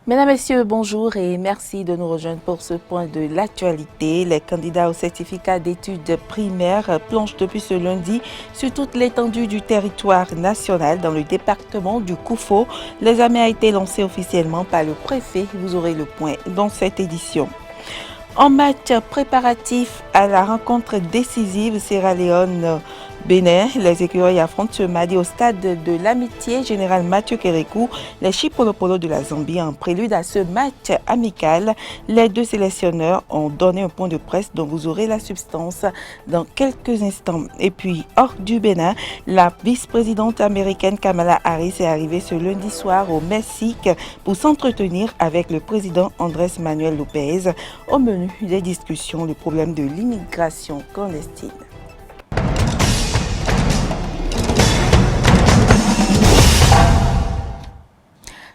Mesdames, Messieurs, bonjour et merci de nous rejoindre pour ce point de l'actualité. Les candidats au certificat d'études primaires plongent depuis ce lundi sur toute l'étendue du territoire national dans le département du Koufo. L'examen a été lancé officiellement par le préfet. Vous aurez le point dans cette édition. En match préparatif à la rencontre décisive Sierra Leone-Bénin, les écureuils affrontent ce mardi au stade de l'Amitié Général Mathieu Kérékou les Chipolopolo de la Zambie. En prélude à ce match amical, les deux sélectionneurs ont donné un point de presse dont vous aurez la substance dans quelques instants. Et puis, hors du Bénin, la vice-présidente américaine Kamala Harris est arrivée ce lundi soir au Mexique pour s'entretenir avec le président Andrés Manuel López. Au menu des discussions, le problème de l'immigration clandestine.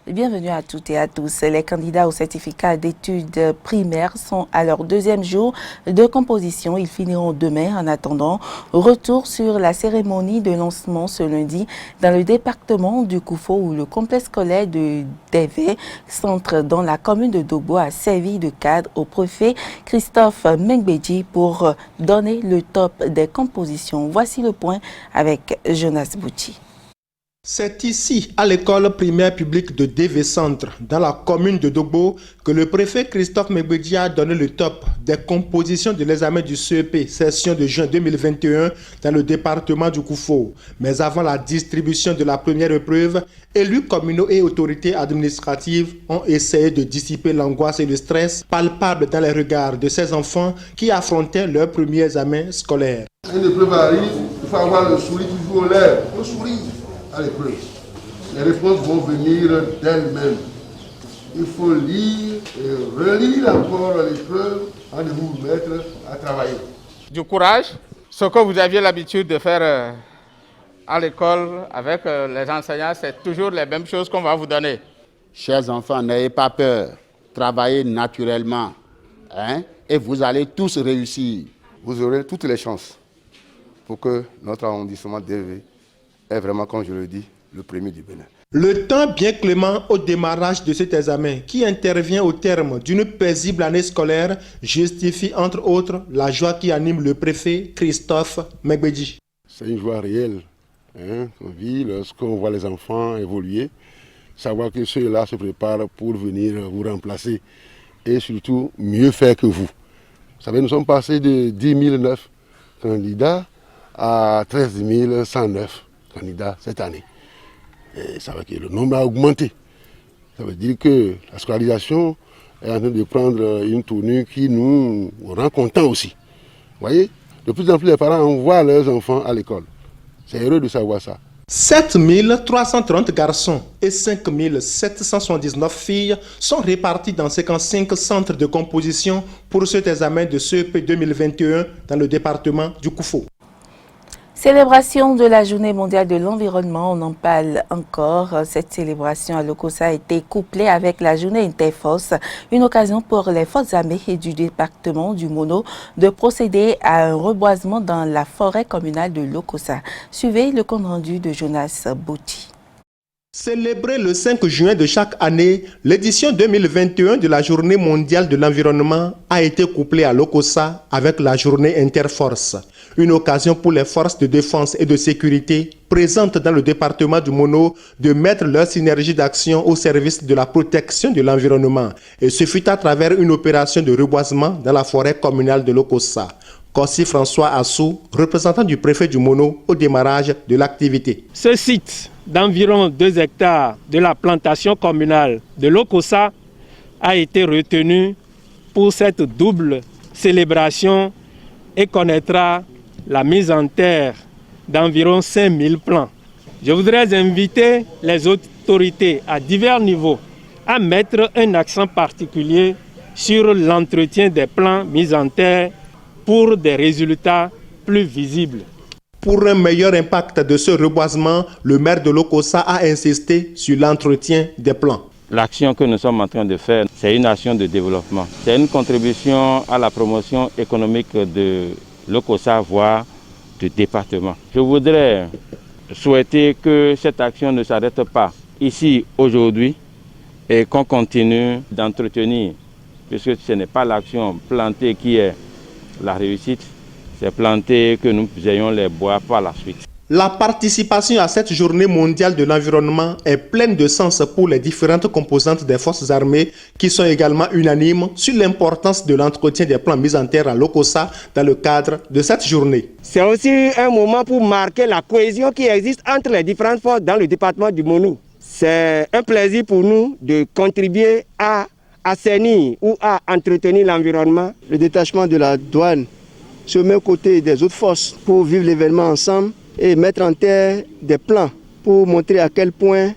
Bienvenue à toutes et à tous. Les candidats au certificat d'études primaires sont à leur deuxième jour de composition. Ils finiront demain. En attendant, retour sur la cérémonie de lancement ce lundi dans le département du Koufo où le complexe scolaire de Dévé, centre dans la commune de Dogbo, a servi de cadre au préfet Christophe Mengbedji pour donner le top des compositions. Voici le point avec Jonas Bouti. C'est ici, à l'école primaire publique de Dévé Centre, dans la commune de Dogbo, que le préfet Christophe Mengbedji a donné le top des compositions de l'examen du CEP, session de juin 2021, dans le département du Koufo. Mais avant la distribution de la première épreuve, élus communaux et autorités administratives ont essayé de dissiper l'angoisse et le stress palpables dans les regards de ces enfants qui affrontaient leur premier examen scolaire. Une épreuve arrive, il faut avoir le sourire toujours aux lèvres, le sourire. À l'épreuve. Les réponses vont venir d'elles-mêmes. Il faut lire et relire encore l'épreuve avant de vous mettre à travailler. Du courage, ce que vous aviez l'habitude de faire à l'école avec les enseignants, c'est toujours les mêmes choses qu'on va vous donner. Chers enfants, n'ayez pas peur, travaillez naturellement et vous allez tous réussir. Vous aurez toutes les chances pour que notre arrondissement Dévé est vraiment, comme je le dis, le premier du Bénin. Le temps bien clément au démarrage de cet examen, qui intervient au terme d'une paisible année scolaire, justifie entre autres la joie qui anime le préfet Christophe Mengbedji. C'est une joie réelle qu'on vit lorsqu'on voit les enfants évoluer, savoir que ceux-là se préparent pour venir vous remplacer et surtout mieux faire que vous. Vous savez, nous sommes passés de 10 009 candidats à 13 109. Candidats cette année. Et ça veut dire que le nombre a augmenté. Ça veut dire que la scolarisation est en train de prendre une tournure qui nous rend contents aussi. Vous voyez, de plus en plus les parents envoient leurs enfants à l'école. C'est heureux de savoir ça. 7 330 garçons et 5 779 filles sont répartis dans 55 centres de composition pour cet examen de CEP 2021 dans le département du Koufo. Célébration de la Journée mondiale de l'environnement, on en parle encore. Cette célébration à Lokossa a été couplée avec la Journée Interforce, une occasion pour les forces armées et du département du Mono de procéder à un reboisement dans la forêt communale de Lokossa. Suivez le compte rendu de Jonas Bouti. Célébrée le 5 juin de chaque année, l'édition 2021 de la Journée mondiale de l'environnement a été couplée à Lokossa avec la Journée Interforce. Une occasion pour les forces de défense et de sécurité présentes dans le département du Mono de mettre leur synergie d'action au service de la protection de l'environnement. Et ce fut à travers une opération de reboisement dans la forêt communale de Lokossa. Kossi François Assou, représentant du préfet du Mono au démarrage de l'activité. Ce site d'environ 2 hectares de la plantation communale de Lokossa a été retenu pour cette double célébration et connaîtra la mise en terre d'environ 5000 plants. Je voudrais inviter les autorités à divers niveaux à mettre un accent particulier sur l'entretien des plants mis en terre pour des résultats plus visibles. Pour un meilleur impact de ce reboisement, le maire de Lokossa a insisté sur l'entretien des plants. L'action que nous sommes en train de faire, c'est une action de développement. C'est une contribution à la promotion économique de Lokossa, voire du département. Je voudrais souhaiter que cette action ne s'arrête pas ici aujourd'hui, et qu'on continue d'entretenir, puisque ce n'est pas l'action plantée qui est la réussite, c'est planter que nous ayons les bois par la suite. La participation à cette journée mondiale de l'environnement est pleine de sens pour les différentes composantes des forces armées qui sont également unanimes sur l'importance de l'entretien des plans mis en terre à l'OCOSA dans le cadre de cette journée. C'est aussi un moment pour marquer la cohésion qui existe entre les différentes forces dans le département du Monou. C'est un plaisir pour nous de contribuer à assainir ou à entretenir l'environnement. Le détachement de la douane se met aux côtés des autres forces pour vivre l'événement ensemble et mettre en terre des plans pour montrer à quel point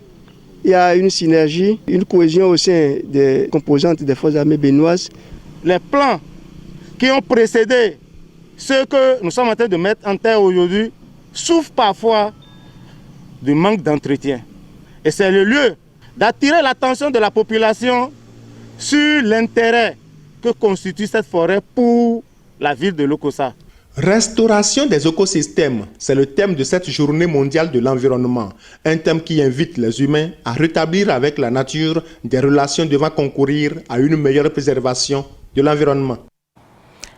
il y a une synergie, une cohésion au sein des composantes des forces armées béninoises. Les plans qui ont précédé ceux que nous sommes en train de mettre en terre aujourd'hui souffrent parfois du manque d'entretien. Et c'est le lieu d'attirer l'attention de la population sur l'intérêt que constitue cette forêt pour la ville de l'OCOSA. Restauration des écosystèmes, c'est le thème de cette journée mondiale de l'environnement. Un thème qui invite les humains à rétablir avec la nature des relations devant concourir à une meilleure préservation de l'environnement.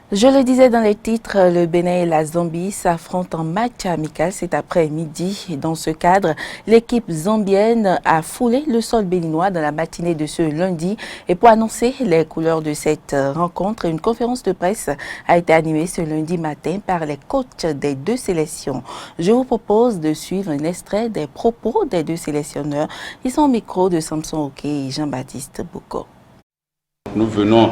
Je le disais dans les titres, le Bénin et la Zambie s'affrontent en match amical cet après-midi. Dans ce cadre, l'équipe zambienne a foulé le sol béninois dans la matinée de ce lundi. Et pour annoncer les couleurs de cette rencontre, une conférence de presse a été animée ce lundi matin par les coachs des deux sélections. Je vous propose de suivre un extrait des propos des deux sélectionneurs. Ils sont au micro de Samson Oké et Jean-Baptiste Boko. Nous venons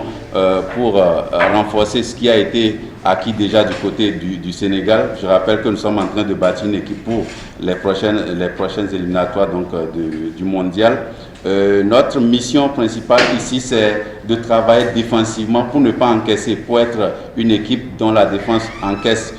pour renforcer ce qui a été acquis déjà du côté du Sénégal. Je rappelle que nous sommes en train de bâtir une équipe pour les prochaines éliminatoires donc, du mondial. Notre mission principale ici, c'est de travailler défensivement pour ne pas encaisser, pour être une équipe dont la défense encaisse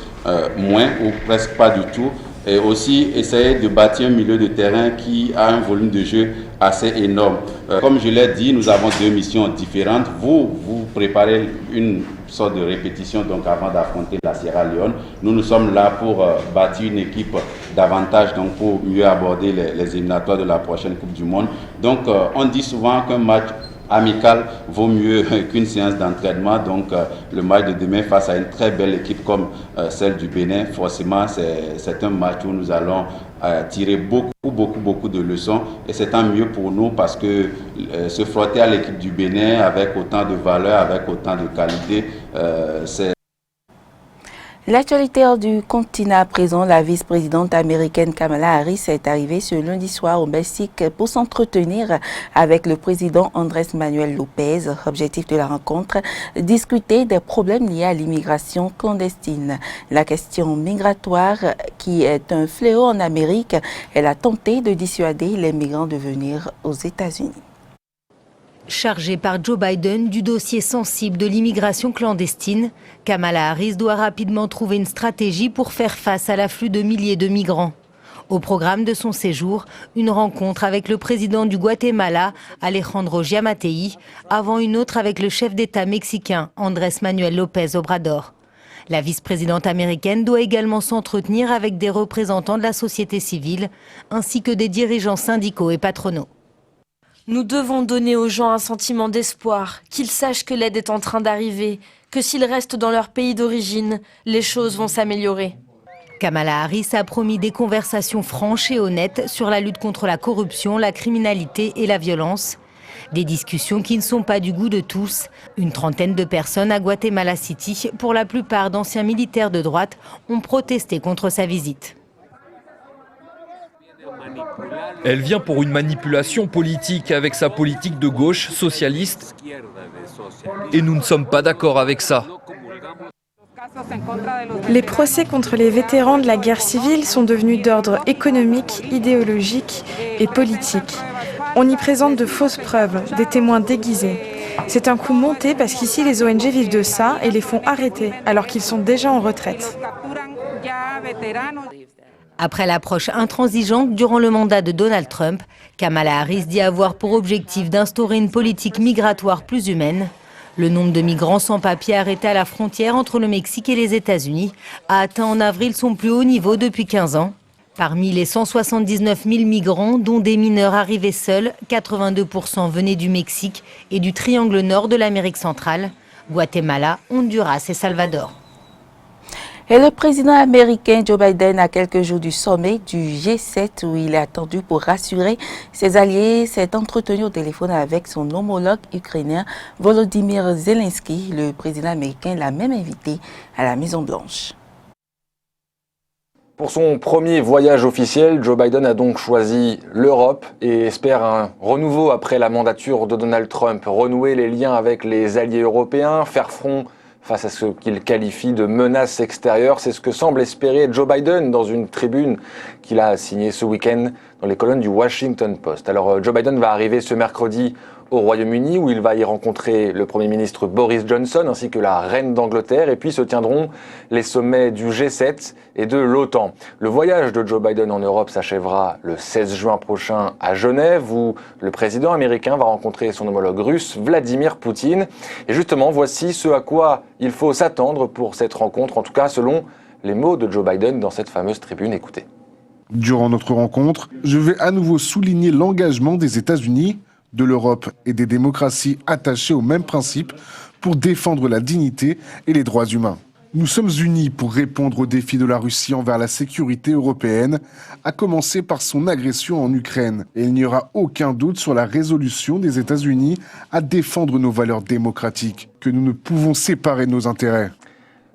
moins ou presque pas du tout. Et aussi essayer de bâtir un milieu de terrain qui a un volume de jeu assez énorme. Comme je l'ai dit, nous avons deux missions différentes. Vous préparez une sorte de répétition donc avant d'affronter la Sierra Leone. Nous sommes là pour bâtir une équipe davantage donc pour mieux aborder les éliminatoires de la prochaine Coupe du Monde. Donc on dit souvent qu'un match amical vaut mieux qu'une séance d'entraînement. Donc le match de demain face à une très belle équipe comme celle du Bénin, forcément c'est un match où nous allons tirer beaucoup de leçons et c'est tant mieux pour nous parce que se frotter à l'équipe du Bénin avec autant de valeur, avec autant de qualité, c'est... L'actualité hors du continent à présent, la vice-présidente américaine Kamala Harris est arrivée ce lundi soir au Mexique pour s'entretenir avec le président Andrés Manuel López. Objectif de la rencontre, discuter des problèmes liés à l'immigration clandestine. La question migratoire qui est un fléau en Amérique, elle a tenté de dissuader les migrants de venir aux États-Unis. Chargée par Joe Biden du dossier sensible de l'immigration clandestine, Kamala Harris doit rapidement trouver une stratégie pour faire face à l'afflux de milliers de migrants. Au programme de son séjour, une rencontre avec le président du Guatemala, Alejandro Giammattei, avant une autre avec le chef d'État mexicain, Andrés Manuel López Obrador. La vice-présidente américaine doit également s'entretenir avec des représentants de la société civile, ainsi que des dirigeants syndicaux et patronaux. Nous devons donner aux gens un sentiment d'espoir, qu'ils sachent que l'aide est en train d'arriver, que s'ils restent dans leur pays d'origine, les choses vont s'améliorer. Kamala Harris a promis des conversations franches et honnêtes sur la lutte contre la corruption, la criminalité et la violence. Des discussions qui ne sont pas du goût de tous. Une trentaine de personnes à Guatemala City, pour la plupart d'anciens militaires de droite, ont protesté contre sa visite. Elle vient pour une manipulation politique avec sa politique de gauche socialiste et nous ne sommes pas d'accord avec ça. Les procès contre les vétérans de la guerre civile sont devenus d'ordre économique, idéologique et politique. On y présente de fausses preuves, des témoins déguisés. C'est un coup monté parce qu'ici les ONG vivent de ça et les font arrêter alors qu'ils sont déjà en retraite. Après l'approche intransigeante durant le mandat de Donald Trump, Kamala Harris dit avoir pour objectif d'instaurer une politique migratoire plus humaine. Le nombre de migrants sans papier arrêtés à la frontière entre le Mexique et les États-Unis a atteint en avril son plus haut niveau depuis 15 ans. Parmi les 179 000 migrants, dont des mineurs arrivés seuls, 82% venaient du Mexique et du triangle nord de l'Amérique centrale, Guatemala, Honduras et Salvador. Et le président américain Joe Biden, à quelques jours du sommet du G7 où il est attendu pour rassurer ses alliés, s'est entretenu au téléphone avec son homologue ukrainien Volodymyr Zelensky. Le président américain l'a même invité à la Maison-Blanche. Pour son premier voyage officiel, Joe Biden a donc choisi l'Europe et espère un renouveau après la mandature de Donald Trump, renouer les liens avec les alliés européens, faire front face à ce qu'il qualifie de menaces extérieures. C'est ce que semble espérer Joe Biden dans une tribune qu'il a signée ce week-end dans les colonnes du Washington Post. Alors Joe Biden va arriver ce mercredi au Royaume-Uni où il va y rencontrer le Premier ministre Boris Johnson ainsi que la reine d'Angleterre et puis se tiendront les sommets du G7 et de l'OTAN. Le voyage de Joe Biden en Europe s'achèvera le 16 juin prochain à Genève où le président américain va rencontrer son homologue russe Vladimir Poutine. Et justement, voici ce à quoi il faut s'attendre pour cette rencontre, en tout cas selon les mots de Joe Biden dans cette fameuse tribune. Écoutez. Durant notre rencontre, je vais à nouveau souligner l'engagement des États-Unis, de l'Europe et des démocraties attachées aux mêmes principes pour défendre la dignité et les droits humains. Nous sommes unis pour répondre aux défis de la Russie envers la sécurité européenne, à commencer par son agression en Ukraine. Et il n'y aura aucun doute sur la résolution des États-Unis à défendre nos valeurs démocratiques, que nous ne pouvons séparer de nos intérêts.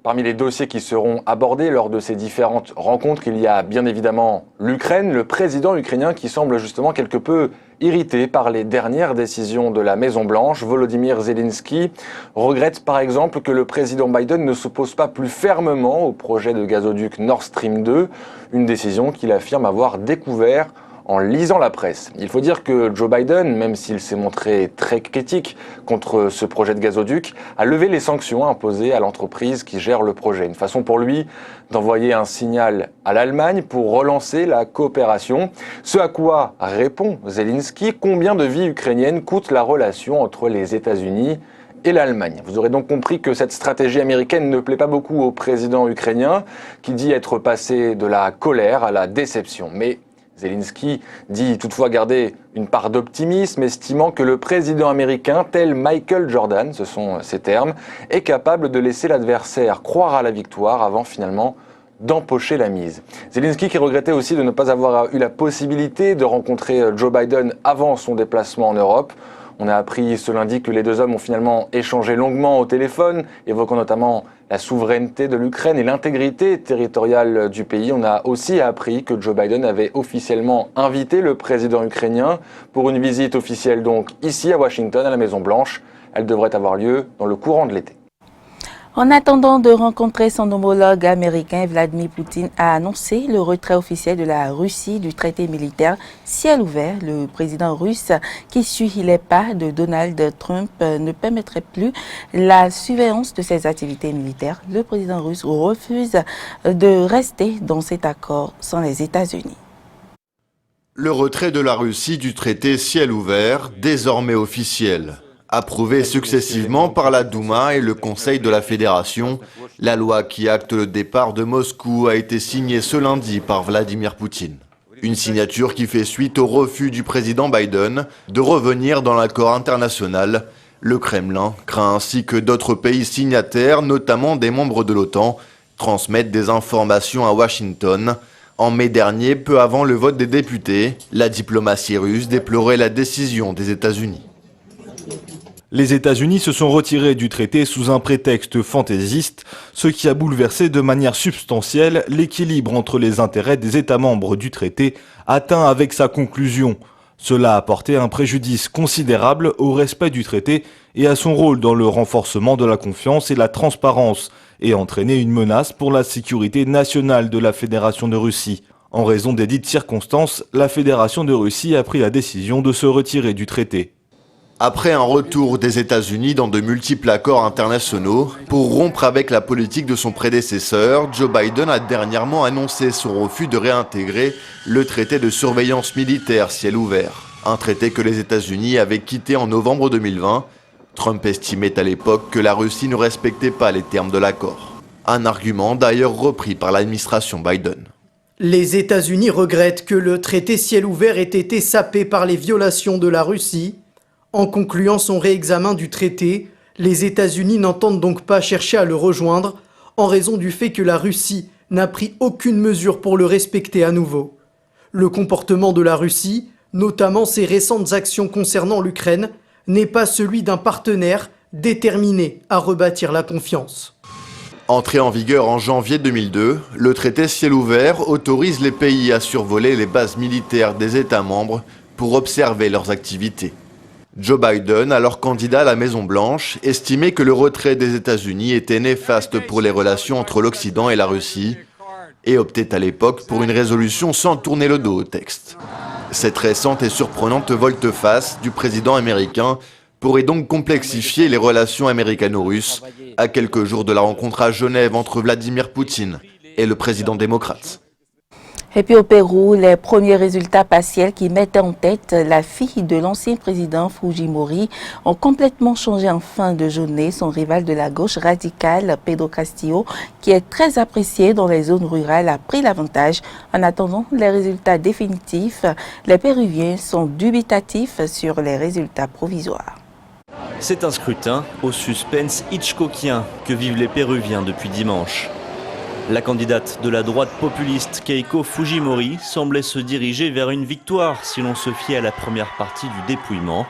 Parmi les dossiers qui seront abordés lors de ces différentes rencontres, il y a bien évidemment l'Ukraine, le président ukrainien qui semble justement quelque peu irrité par les dernières décisions de la Maison-Blanche. Volodymyr Zelensky regrette par exemple que le président Biden ne s'oppose pas plus fermement au projet de gazoduc Nord Stream 2, une décision qu'il affirme avoir découvert en lisant la presse. Il faut dire que Joe Biden, même s'il s'est montré très critique contre ce projet de gazoduc, a levé les sanctions imposées à l'entreprise qui gère le projet. Une façon pour lui d'envoyer un signal à l'Allemagne pour relancer la coopération. Ce à quoi répond Zelensky: combien de vies ukrainiennes coûte la relation entre les États-Unis et l'Allemagne. Vous aurez donc compris que cette stratégie américaine ne plaît pas beaucoup au président ukrainien, qui dit être passé de la colère à la déception. Mais Zelensky dit toutefois garder une part d'optimisme, estimant que le président américain, tel Michael Jordan, ce sont ses termes, est capable de laisser l'adversaire croire à la victoire avant finalement d'empocher la mise. Zelensky qui regrettait aussi de ne pas avoir eu la possibilité de rencontrer Joe Biden avant son déplacement en Europe. On a appris ce lundi que les deux hommes ont finalement échangé longuement au téléphone, évoquant notamment la souveraineté de l'Ukraine et l'intégrité territoriale du pays. On a aussi appris que Joe Biden avait officiellement invité le président ukrainien pour une visite officielle donc ici à Washington, à la Maison-Blanche. Elle devrait avoir lieu dans le courant de l'été. En attendant de rencontrer son homologue américain, Vladimir Poutine a annoncé le retrait officiel de la Russie du traité militaire ciel ouvert. Le président russe, qui suit les pas de Donald Trump, ne permettrait plus la surveillance de ses activités militaires. Le président russe refuse de rester dans cet accord sans les États-Unis. Le retrait de la Russie du traité ciel ouvert, désormais officiel. Approuvé successivement par la Douma et le Conseil de la Fédération, la loi qui acte le départ de Moscou a été signée ce lundi par Vladimir Poutine. Une signature qui fait suite au refus du président Biden de revenir dans l'accord international. Le Kremlin craint ainsi que d'autres pays signataires, notamment des membres de l'OTAN, transmettent des informations à Washington. En mai dernier, peu avant le vote des députés, la diplomatie russe déplorait la décision des États-Unis. Les États-Unis se sont retirés du traité sous un prétexte fantaisiste, ce qui a bouleversé de manière substantielle l'équilibre entre les intérêts des États membres du traité, atteint avec sa conclusion. Cela a porté un préjudice considérable au respect du traité et à son rôle dans le renforcement de la confiance et la transparence, et entraîné une menace pour la sécurité nationale de la Fédération de Russie. En raison des dites circonstances, la Fédération de Russie a pris la décision de se retirer du traité. Après un retour des États-Unis dans de multiples accords internationaux, pour rompre avec la politique de son prédécesseur, Joe Biden a dernièrement annoncé son refus de réintégrer le traité de surveillance militaire ciel ouvert. Un traité que les États-Unis avaient quitté en novembre 2020. Trump estimait à l'époque que la Russie ne respectait pas les termes de l'accord. Un argument d'ailleurs repris par l'administration Biden. Les États-Unis regrettent que le traité ciel ouvert ait été sapé par les violations de la Russie. En concluant son réexamen du traité, les États-Unis n'entendent donc pas chercher à le rejoindre en raison du fait que la Russie n'a pris aucune mesure pour le respecter à nouveau. Le comportement de la Russie, notamment ses récentes actions concernant l'Ukraine, n'est pas celui d'un partenaire déterminé à rebâtir la confiance. Entré en vigueur en janvier 2002, le traité ciel ouvert autorise les pays à survoler les bases militaires des États membres pour observer leurs activités. Joe Biden, alors candidat à la Maison-Blanche, estimait que le retrait des États-Unis était néfaste pour les relations entre l'Occident et la Russie et optait à l'époque pour une résolution sans tourner le dos au texte. Cette récente et surprenante volte-face du président américain pourrait donc complexifier les relations américano-russes à quelques jours de la rencontre à Genève entre Vladimir Poutine et le président démocrate. Et puis au Pérou, les premiers résultats partiels qui mettaient en tête la fille de l'ancien président Fujimori ont complètement changé en fin de journée. Son rival de la gauche radicale, Pedro Castillo, qui est très apprécié dans les zones rurales, a pris l'avantage. En attendant les résultats définitifs, les Péruviens sont dubitatifs sur les résultats provisoires. C'est un scrutin au suspense hitchcockien que vivent les Péruviens depuis dimanche. La candidate de la droite populiste Keiko Fujimori semblait se diriger vers une victoire si l'on se fiait à la première partie du dépouillement.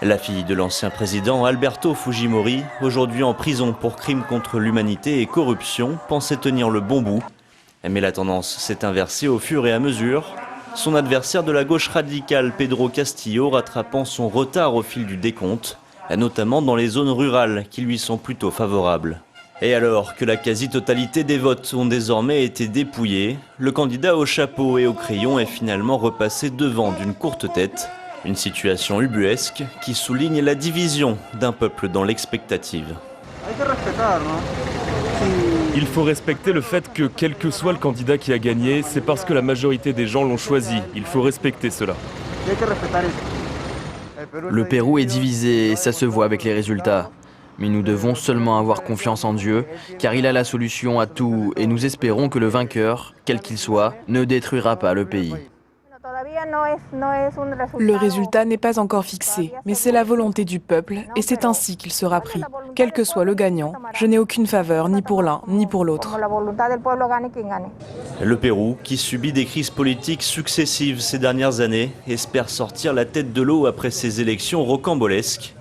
La fille de l'ancien président Alberto Fujimori, aujourd'hui en prison pour crimes contre l'humanité et corruption, pensait tenir le bon bout. Mais la tendance s'est inversée au fur et à mesure. Son adversaire de la gauche radicale, Pedro Castillo, rattrapant son retard au fil du décompte, notamment dans les zones rurales qui lui sont plutôt favorables. Et alors que la quasi-totalité des votes ont désormais été dépouillés, le candidat au chapeau et au crayon est finalement repassé devant d'une courte tête. Une situation ubuesque qui souligne la division d'un peuple dans l'expectative. Il faut respecter le fait que quel que soit le candidat qui a gagné, c'est parce que la majorité des gens l'ont choisi. Il faut respecter cela. Le Pérou est divisé et ça se voit avec les résultats. Mais nous devons seulement avoir confiance en Dieu, car il a la solution à tout et nous espérons que le vainqueur, quel qu'il soit, ne détruira pas le pays. Le résultat n'est pas encore fixé, mais c'est la volonté du peuple et c'est ainsi qu'il sera pris. Quel que soit le gagnant, je n'ai aucune faveur ni pour l'un ni pour l'autre. Le Pérou, qui subit des crises politiques successives ces dernières années, espère sortir la tête de l'eau après ces élections rocambolesques.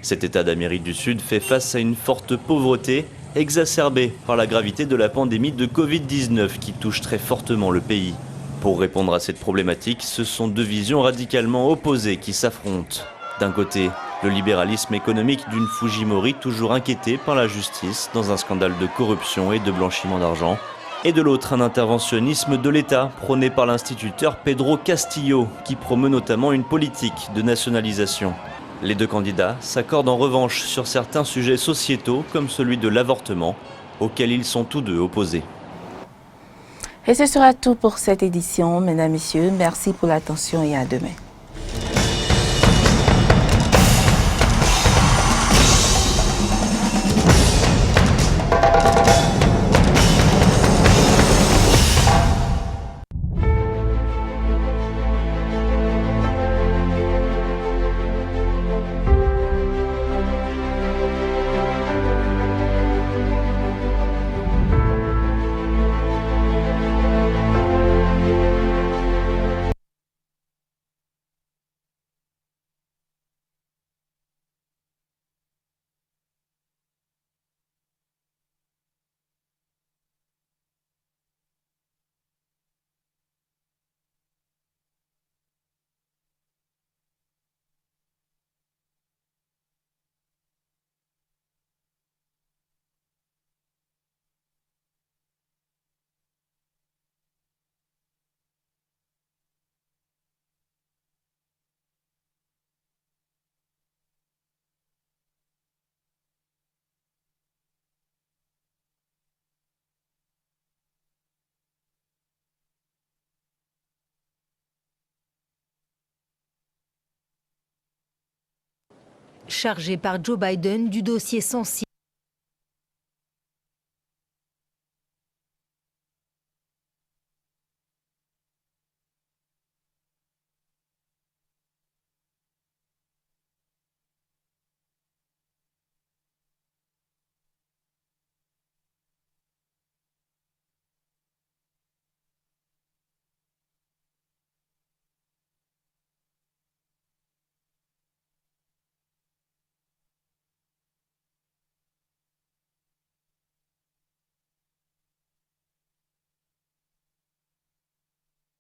Cet État d'Amérique du Sud fait face à une forte pauvreté, exacerbée par la gravité de la pandémie de Covid-19 qui touche très fortement le pays. Pour répondre à cette problématique, ce sont deux visions radicalement opposées qui s'affrontent. D'un côté, le libéralisme économique d'une Fujimori toujours inquiétée par la justice dans un scandale de corruption et de blanchiment d'argent. Et de l'autre, un interventionnisme de l'État prôné par l'instituteur Pedro Castillo qui promeut notamment une politique de nationalisation. Les deux candidats s'accordent en revanche sur certains sujets sociétaux comme celui de l'avortement, auquel ils sont tous deux opposés. Et ce sera tout pour cette édition, mesdames, messieurs. Merci pour l'attention et à demain. Chargé par Joe Biden du dossier sensible.